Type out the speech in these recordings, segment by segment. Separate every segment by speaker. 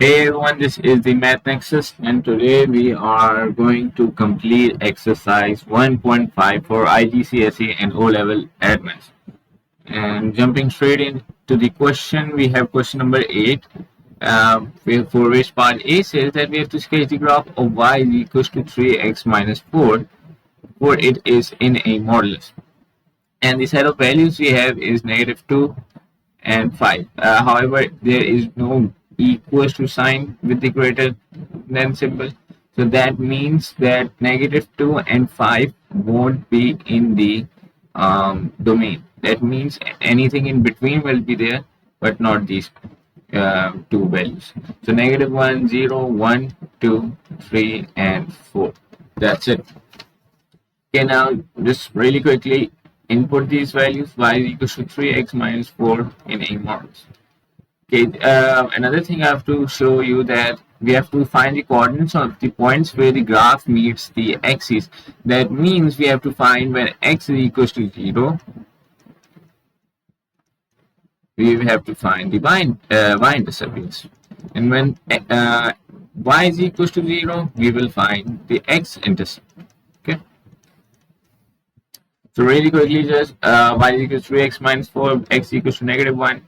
Speaker 1: Hey everyone, this is the Math Nexus, and today we are going to complete exercise 1.5 for IGCSE and O-level admins. And jumping straight into the question, we have question number 8, for which part A says that we have to sketch the graph of y is equals to 3x minus 4, for it is in a modulus. And the set of values we have is -2 and 5. However, there is no equals to sign with the greater than symbol. So that means that -2 and 5 won't be in the domain. That means anything in between will be there, but not these two values. So -1, 0, 1, 2, 3, and 4. That's it. Okay, now just really quickly input these values. Y is equals to 3x minus 4 in a modulus. Okay, another thing I have to show you that we have to find the coordinates of the points where the graph meets the axis. That means we have to find when x is equals to 0, we have to find the y-intercept. And when y is equals to 0, we will find the x-intercept. Okay. So really quickly, just y is equals to 3x minus 4, x equals to -1,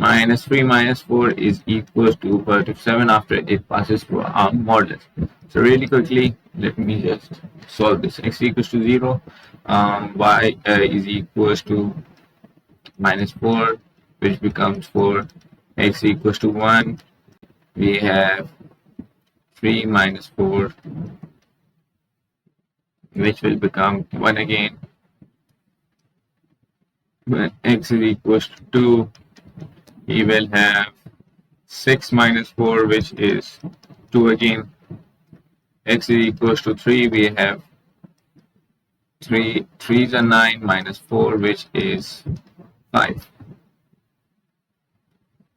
Speaker 1: minus 3 minus 4 is equals to positive 7 after it passes through our modulus. So really quickly, let me just solve this. X equals to 0, y is equals to -4, which becomes 4. X equals to 1, we have 3 minus 4, which will become 1 again. When x is equals to 2, we will have 6 minus 4, which is 2 again. X is equals to 3, we have 3 3s are 9 minus 4, which is 5.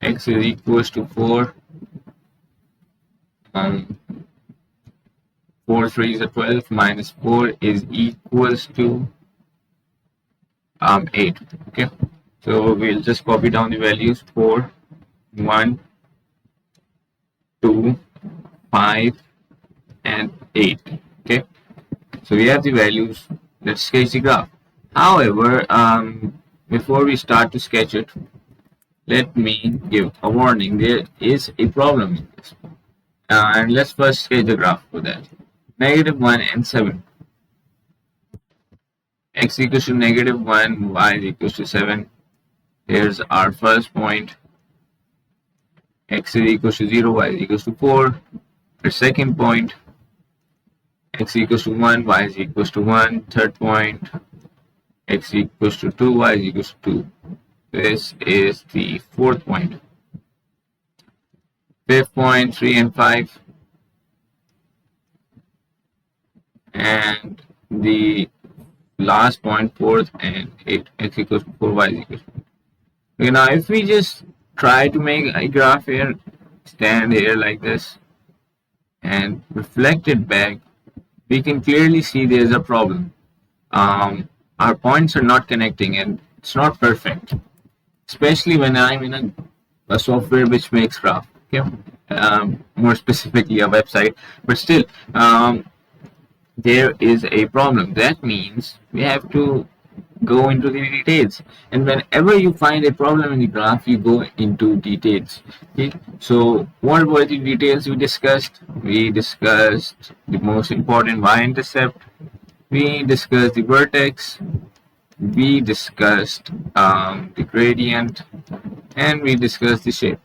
Speaker 1: X is equals to 4. 4 3s are 12 minus 4 is equals to 8. Okay, so we'll just copy down the values: 4, 1, 2, 5, and 8. Okay, so we have the values. Let's sketch the graph. However, before we start to sketch it, let me give a warning. There is a problem in this, and let's first sketch the graph for that. -1 and 7. X equals to -1, y is equals to 7. Here's our first point. X is equals to 0, y is equals to 4. Our second point, x equals to 1, y is equals to 1. Third point, x equals to 2, y is equals to 2. This is the fourth point. Fifth point, 3 and 5. And the last point, 4th and 8, x equals to 4, y is equals to 2. Okay, now if we just try to make a graph here, stand here like this, and reflect it back, we can clearly see there's a problem. Our points are not connecting and it's not perfect, especially when I'm in a software which makes graph. Okay, more specifically a website, but still, there is a problem. That means we have to go into the details, and whenever you find a problem in the graph, you go into details. Okay, so what were the details we discussed? We discussed the most important y-intercept, we discussed the vertex, we discussed the gradient, and we discussed the shape.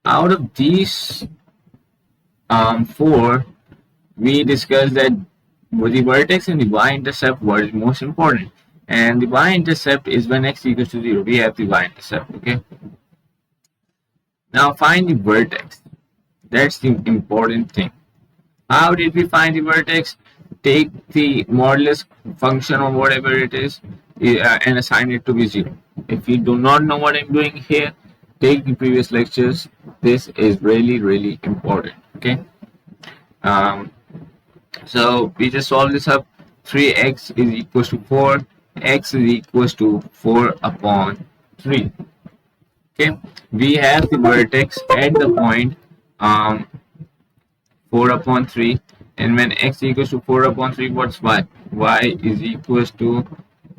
Speaker 1: Out of these 4, we discussed that the vertex and the y-intercept were the most important, and the y-intercept is when x equals to 0. We have the y-intercept. Okay, now find the vertex. That's the important thing. How did we find the vertex? Take the modulus function or whatever it is and assign it to be 0. If you do not know what I'm doing here, take the previous lectures. This is really important. Okay, so we just solve this up. 3x is equals to 4, x is equals to 4 upon 3. Okay, we have the vertex at the point 4 upon 3, and when x equals to 4 upon 3, what's y? Y is equals to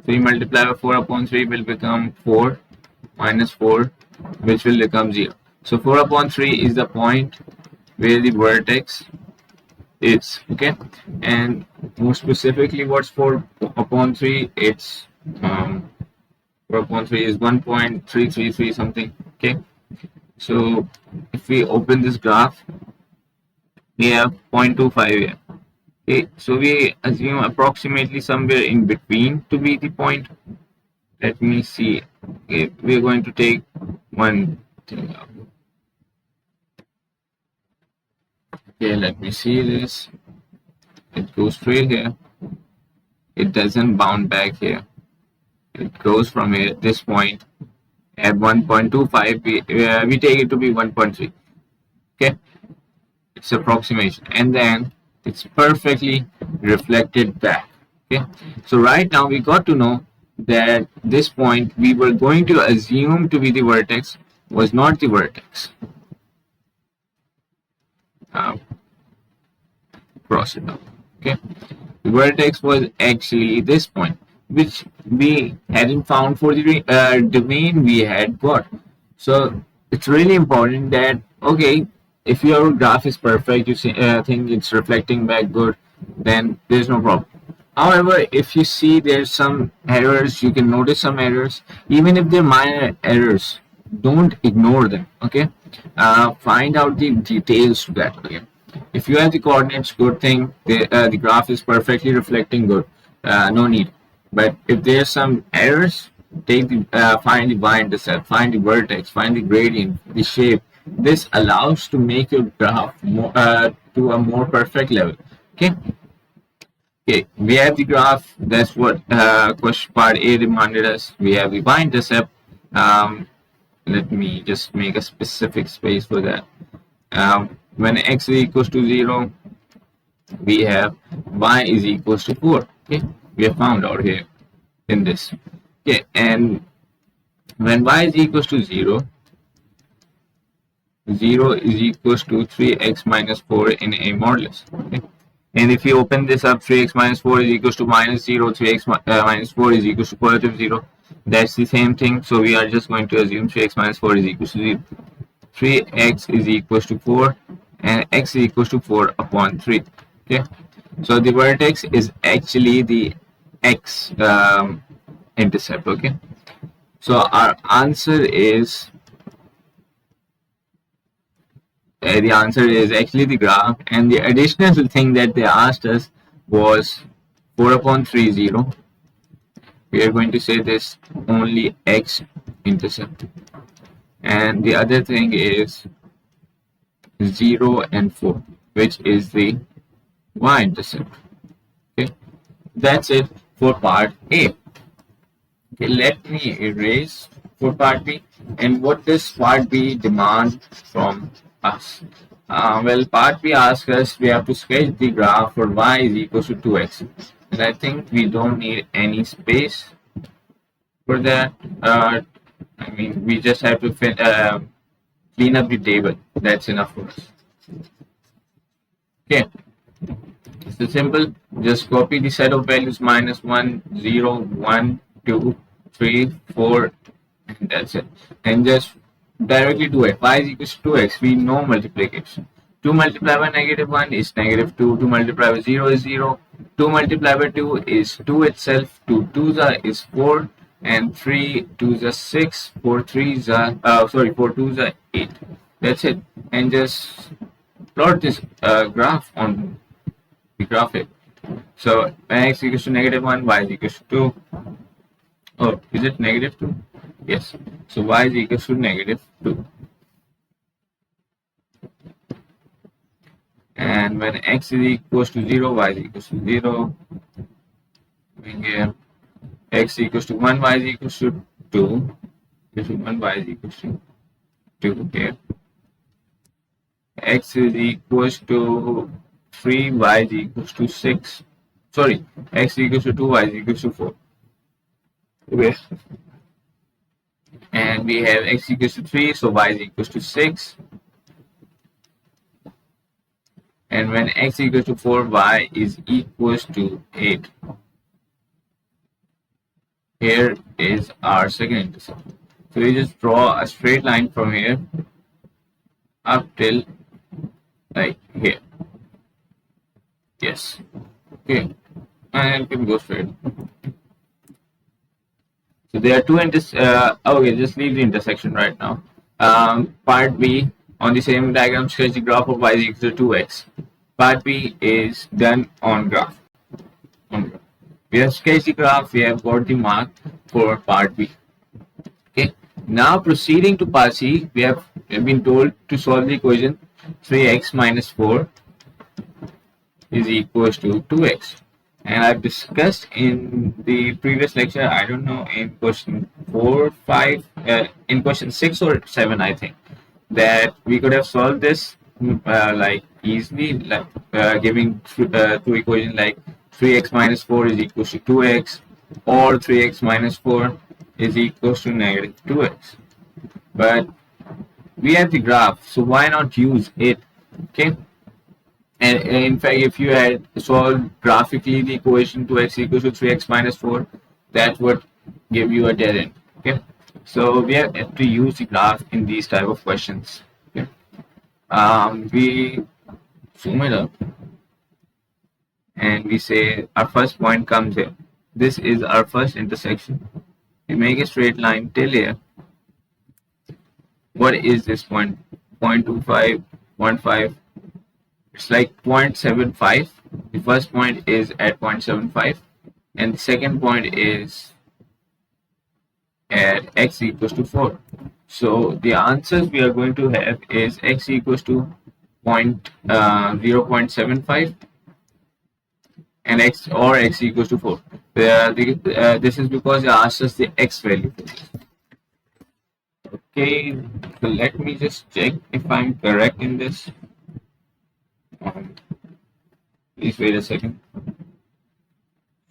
Speaker 1: 3 multiplied by 4 upon 3 will become 4 minus 4, which will become 0. So 4 upon 3 is the point where the vertex is, okay? And more specifically, what's 4 upon 3? It's 4 upon 3 is 1.333 something, okay? So if we open this graph, we have 0.25 here. Okay, so we assume approximately somewhere in between to be the point. Let me see. Okay, we're going to take one thing out. Okay, let me see this. It goes straight here. It doesn't bound back here. It goes from here, this point at 1.25. We take it to be 1.3. Okay, it's approximation, and then it's perfectly reflected back. Okay, so right now we got to know that this point we were going to assume to be the vertex was not the vertex. Cross it out. Okay, the vertex was actually this point, which we hadn't found for the domain we had got. So it's really important that, okay, if your graph is perfect, you think it's reflecting back good, then there's no problem. However, if you see there's some errors, you can notice some errors. Even if they're minor errors, don't ignore them. Okay, find out the details to that. Okay, if you have the coordinates, good thing. The graph is perfectly reflecting good. No need. But if there's some errors, take the find the y-intercept, find the vertex, find the gradient, the shape. This allows to make your graph more to a more perfect level. Okay. Okay, we have the graph. That's what question part A demanded us. We have the y-intercept. Let me just make a specific space for that. When x is equals to 0, we have y is equals to 4. Okay, we have found out here in this. Okay, and when y is equals to 0, 0 is equals to 3x minus 4 in a modulus. Okay. And if you open this up, 3x minus 4 is equals to minus 0, 3x minus 4 is equals to positive 0. That's the same thing. So we are just going to assume 3x minus 4 is equals to 0. 3x is equals to 4 and x is equals to 4 upon 3. Okay. So the vertex is actually the x intercept. Okay. So our answer is the answer is actually the graph, and the additional thing that they asked us was 4 upon 3 0. We are going to say this only x intercept, and the other thing is 0 and 4, which is the y intercept. Okay, that's it for part A. Okay, let me erase for part B. And what does part B demand from us? Well, part B asks us we have to sketch the graph for y is equals to 2x. And I think we don't need any space for that. I mean, we just have to clean up the table. That's enough for us. Okay. It's simple. Just copy the set of values minus 1, 0, 1, 2, 3, 4, and that's it. And just directly do it. Y is equals to 2x. We know multiplication. 2 multiplied by negative 1 is negative 2. 2 multiplied by 0 is 0. 2 multiplied by 2 is 2 itself. 2 2s is 4. And 3 2s are 6. 4 3s are, 4 2s are 8. That's it. And just plot this graph on the graphic. So when x equals to negative 1, y is equals to 2. Oh, is it negative 2? Yes. So y is equals to negative 2. And when x is equals to 0, y is equals to 0. Here, x equals to 1, y is equals to 2. Equals to 1, y is equals to 2 here. X is equals to 3, y is equals to 6. Sorry, x is equals to 2, y is equals to 4. Okay. and we have x equals to 3, so y is equals to 6. And when x equals to 4, y is equals to 8. Here is our second intercept. So we just draw a straight line from here up till like here. Yes. Okay. And it can go straight. So there are two okay, just leave the intersection right now. Part B, on the same diagram, sketch the graph of y is equal to 2x. Part B is done on graph. We have sketched the graph, we have got the mark for part B. Okay. Now proceeding to part C, we have been told to solve the equation 3x minus 4 is equals to 2x. And I've discussed in the previous lecture, I don't know, in question 4, 5, in question 6 or 7, I think, that we could have solved this like easily, like giving two equations like 3x minus 4 is equals to 2x, or 3x minus 4 is equals to negative 2x. But we have the graph, so why not use it? Okay. And in fact, if you had solved graphically the equation 2x equals to 3x minus 4, that would give you a dead end. Okay. So we have to use the graph in these type of questions. Okay. We zoom it up and we say our first point comes here. This is our first intersection. We make a straight line till here. What is this point? 0.25, 0.5. It's like 0.75. The first point is at 0.75 and the second point is at x equals to 4. So the answers we are going to have is x equals to 0.75 and x equals to 4. This is because it asks us the x value. Okay, so let me just check if I'm correct in this. Please wait a second.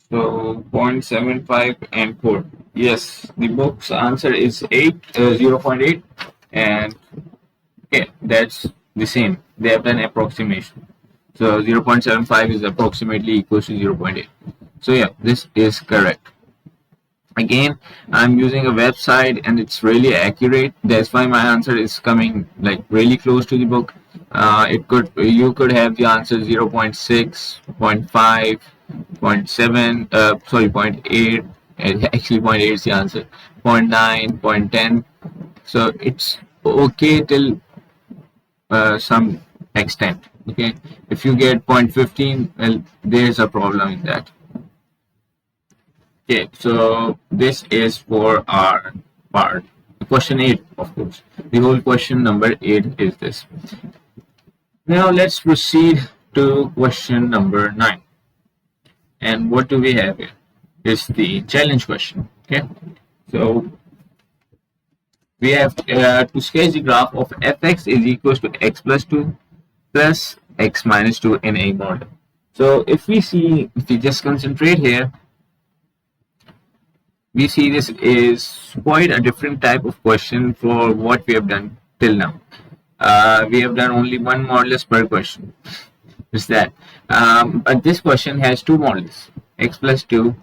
Speaker 1: So 0.75 and 4. Yes, the book's answer is 0.8, and okay, that's the same. They have done approximation. So 0.75 is approximately equals to 0.8. So yeah, this is correct. Again, I'm using a website and it's really accurate. That's why my answer is coming like really close to the book. You could have the answer 0.6, 0.5, 0.7, sorry, 0.8. Actually 0.8 is the answer. 0.9, 0.10. So it's okay till some extent. Okay, if you get 0.15, well, there's a problem in that. Okay, so this is for our part. Question 8, of course. The whole question number 8 is this. Now let's proceed to question number 9. And what do we have here? It's the challenge question. Okay, so we have to sketch the graph of fx is equals to x plus 2 plus x minus 2 in a model. So if we just concentrate here, we see this is quite a different type of question for what we have done till now. We have done only one modulus per question. Is that? But this question has two modulus, x plus 2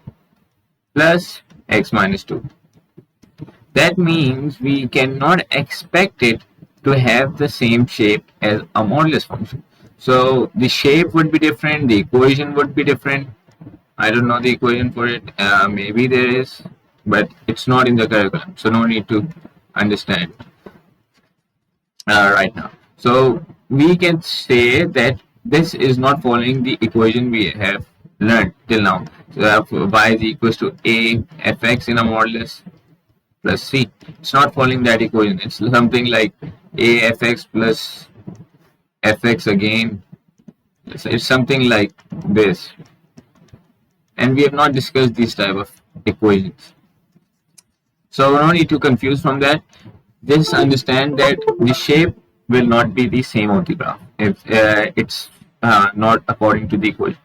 Speaker 1: plus x minus 2. That means we cannot expect it to have the same shape as a modulus function. So the shape would be different, the equation would be different. I don't know the equation for it. Maybe there is, but it's not in the curriculum, so no need to understand right now. So we can say that this is not following the equation we have learned till now. So y is equals to a fx in a modulus plus c. It's not following that equation. It's something like a fx plus fx again. It's something like this. And we have not discussed these type of equations. So no need to confuse from that. Just understand that the shape will not be the same of the graph if it's not according to the equation.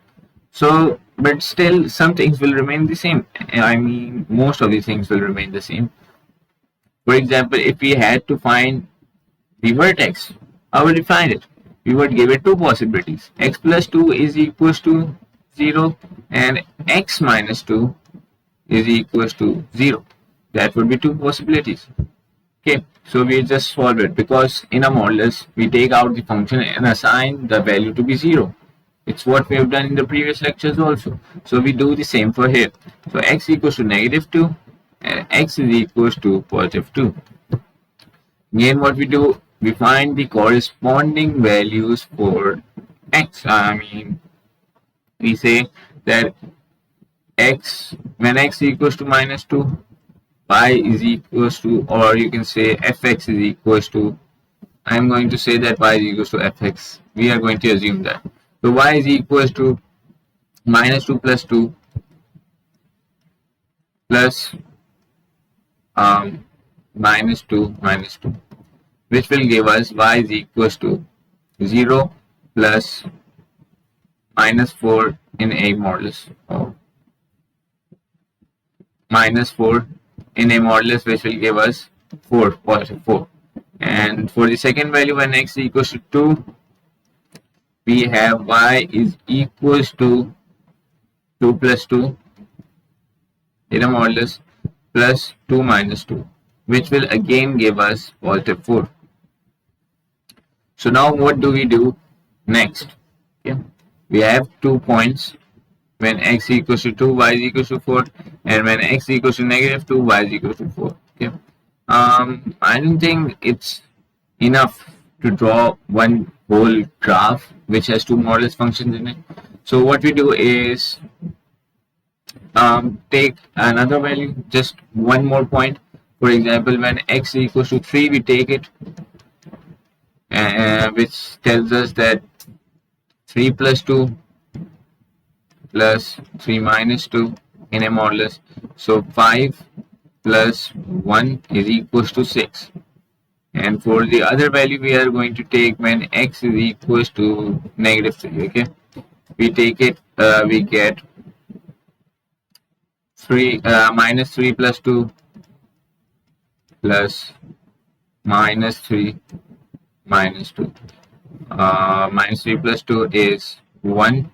Speaker 1: So, but still some things will remain the same. I mean, most of the things will remain the same. For example, if we had to find the vertex, how would we find it? We would give it two possibilities. X plus 2 is equals to 0 and x minus 2 is equals to 0. That would be two possibilities. Okay, so we just solve it because in a modulus we take out the function and assign the value to be 0. It's what we have done in the previous lectures also. So we do the same for here. So x equals to negative 2 and x is equals to positive 2. Again, what we do, we find the corresponding values for x. We say that x, when x equals to minus 2, y is equals to, or you can say fx is equals to, I'm going to say that y is equals to fx. We are going to assume that. So y is equals to minus 2 plus 2 plus minus 2 minus 2, which will give us y is equals to 0 plus minus 4 in a modulus, or minus 4 in a modulus, which will give us 4, positive 4. And for the second value, when x equals to 2, we have y is equals to 2 plus 2 in a modulus plus 2 minus 2, which will again give us positive 4. So now what do we do next? Okay. We have 2 points when x equals to 2, y is equals to 4, and when x equals to negative 2, y is equals to 4. Okay. I don't think it's enough to draw one whole graph which has two modulus functions in it. So what we do is take another value, just one more point. For example, when x equals to 3, we take it, which tells us that 3 plus 2 plus 3 minus 2 in a modulus. So 5 plus 1 is equals to 6. And for the other value, we are going to take when x is equals to negative 3. Okay, we take it, we get 3 minus 3 plus 2 plus minus 3 minus 2. Minus 3 plus 2 is 1,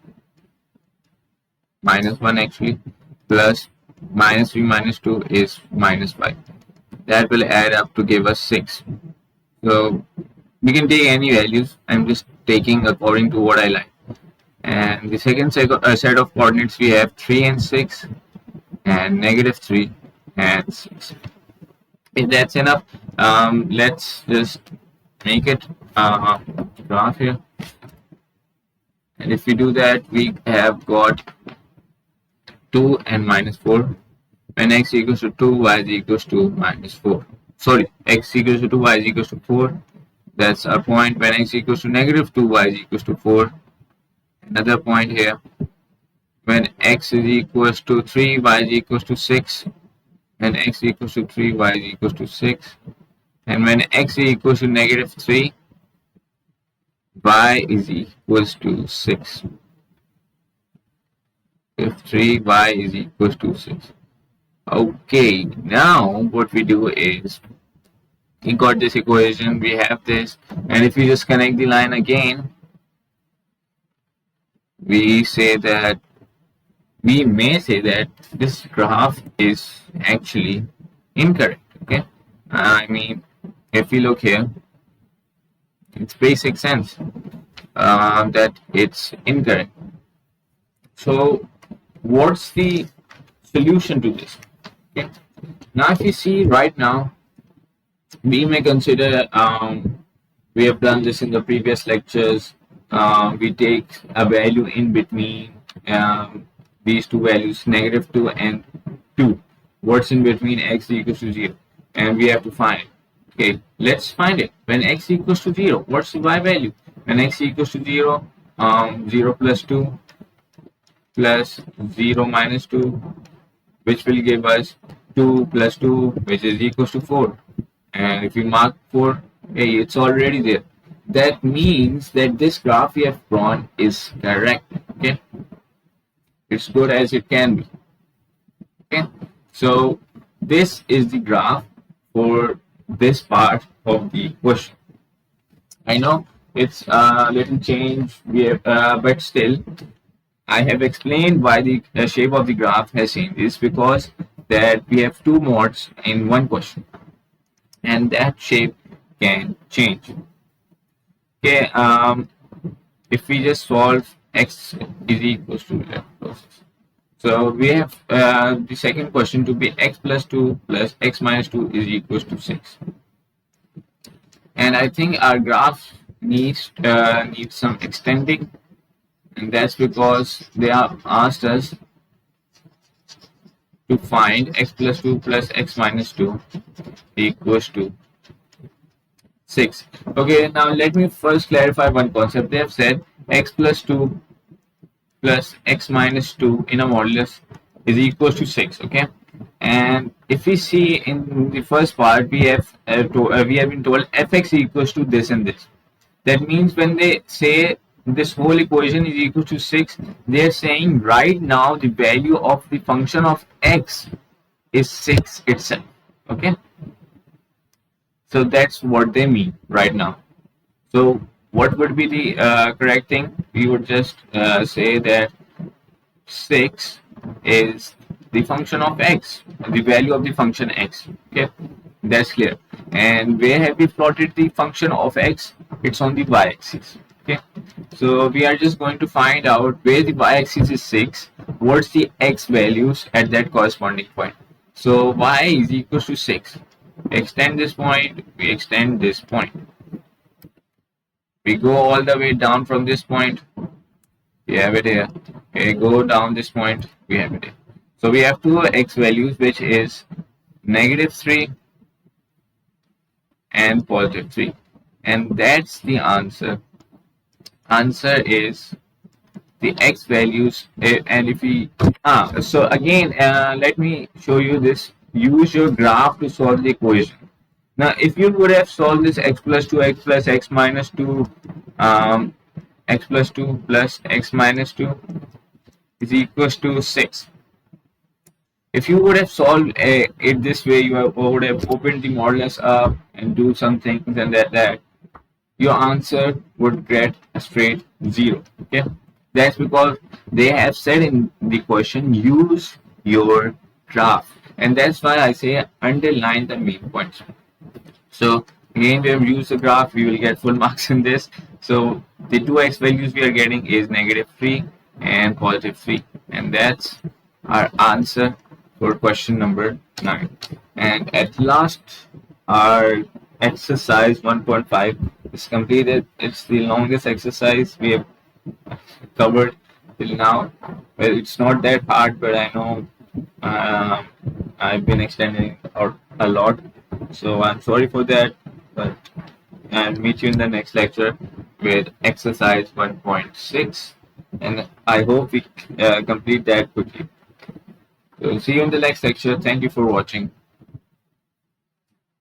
Speaker 1: minus 1 actually, plus minus 3 minus 2 is minus 5. That will add up to give us 6. So we can take any values. I'm just taking according to what I like. And the second set of coordinates, we have 3 and 6 and negative 3 and 6. If that's enough, let's just make it graph here. And if we do that, we have got 2 and minus 4. When x equals to 2, y is equals to minus 4. Sorry, x equals to 2, y is equals to 4. That's our point. When x equals to negative 2, y is equals to 4. Another point here. When x is equals to 3, y is equals to 6. When x equals to 3, y is equals to 6. And when x is equals to negative 3, y is equals to 6. If 3, y is equals to 6. Okay, now what we do is, we got this equation, we have this, and if we just connect the line again, we say that, we may say that this graph is actually incorrect. Okay, I mean, if we look here, it's basic sense that it's incorrect. So what's the solution to this? Okay, now if you see right now, we may consider, we have done this in the previous lectures, we take a value in between these two values, negative 2 and 2. What's in between x equals to 0, and we have to find it. Okay, let's find it. When x equals to 0, what's the y value? When x equals to 0, 0 plus 2 plus 0 minus 2, which will give us 2 plus 2, which is equals to 4. And if we mark 4, hey, it's already there. That means that this graph we have drawn is correct. Okay, it's good as it can be. Okay, so this is the graph for this part of the question. I know it's a little change, but still, I have explained why the shape of the graph has changed. It's because that we have two modes in one question, and that shape can change. Okay, if we just solve x is equals to 11 plus. So we have the second question to be x plus 2 plus x minus 2 is equals to 6. And I think our graph needs some extending, and that's because they have asked us to find x plus 2 plus x minus 2 equals to 6. Okay, now let me first clarify one concept. They have said x plus 2 plus x minus 2 in a modulus is equals to 6. Okay, and if we see in the first part, we have been told fx equals to this and this. That means when they say this whole equation is equal to 6, they are saying right now the value of the function of x is 6 itself. Okay, so that's what they mean right now. So what would be the correct thing? We would just say that 6 is the function of x, the value of the function x. Okay, that's clear. And where have we plotted the function of x? It's on the y-axis. Okay, so we are just going to find out where the y-axis is 6, what's the x values at that corresponding point. So y is equal to 6. Extend this point, we extend this point. We go all the way down from this point, we have it here. Okay, go down this point, we have it here. So we have two x values, which is -3 and +3, and that's the answer. Answer is the x values, and if we so again, let me show you this. Use your graph to solve the equation. Now, if you would have solved this x plus 2 x plus x minus 2, x plus 2 plus x minus 2 is equals to 6. If you would have solved it this way, you would have opened the modulus up and do some things, and that your answer would get a straight 0. Okay, that's because they have said in the question, use your graph, and that's why I say underline the main points. So again, we have used the graph, we will get full marks in this. So the two x values we are getting is -3 and +3, and that's our answer for question number 9. And at last, our exercise 1.5 is completed. It's the longest exercise we have covered till now. Well, it's not that hard, but I know I've been extending out a lot, so I'm sorry for that. But I'll meet you in the next lecture with exercise 1.6, and I hope we complete that quickly. So see you in the next lecture. Thank you for watching.